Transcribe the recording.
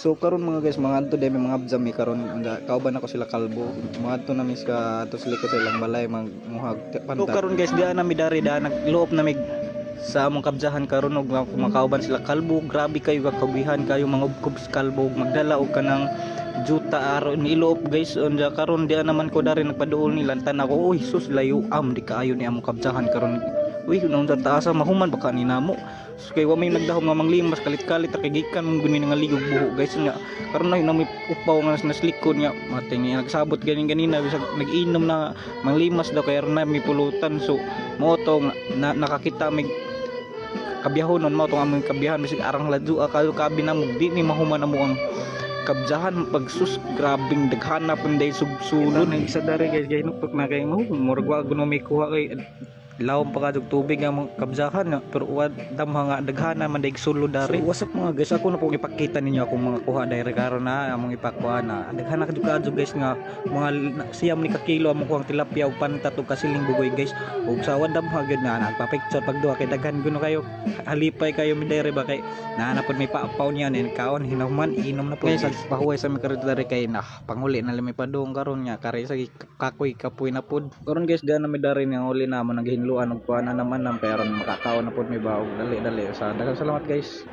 So karon mga guys, mga adto demi mga abjami karon kauban ako sila kalbo. Mga adto na mis ka ato sila ko sa ilang balay muhag pantat. So karon guys, diha na mi dari da nagluop na mig sa among kabjahan karon og kumakauban sila kalbo. Grabe kayo kakabihan kayo mga ubkob sa kalbo magdala og kanang juta aron iloob guys. Unya karon diha naman ko dari nagpaduol nila tan ako, "Oy sus layo am di kaayo ni among kabjahan karon." Uy, nung taasa mahuman baka ni namo. So kay wa may nagdahom nga manglimas kalit-kalit kay gikan mong guni nga ligog buho guys nga. Karon na may upaw nga nas likod nga mate ni nagsabot ganina bisag nag-inom na manglimas daw kay na may pulutan. So mo to nakakita mig kabiyahonon mo tong among kabiyahan bisag arang ladyo kayo kabi na mo di ni mahuman amo ang kabjahan pagsus grabing daghana punday sugsulon ang isa dari guys nupok na kay mo murag wa guno may kuha kay lawom pa kadug tubig ang mga kabjahan nga pero wad damha nga daghana man daig sulo dari. So what's up mga guys, ako na po ipakita ninyo akong mga kuha dari karon na among ipakuha na daghana kadug guys nga mga siyam ni ka kilo among kuhang tilapia ug pantat ug kasiling bugoy guys ug sa wad damha gyud na nagpa-picture pagduha kay daghan guno kayo halipay kayo mi dari ba kay naana pod may paapaw niya nin kaon hinahuman inom na po guys. Pahuway sa mi karon dari kay na panguli na limi padung karon nga kare sa kakoy kapoy na pod karon guys diha na mi dari nga uli na mo naghinluan og kuana naman nang pero makakaon na pod mi baog dali sa daghang salamat guys.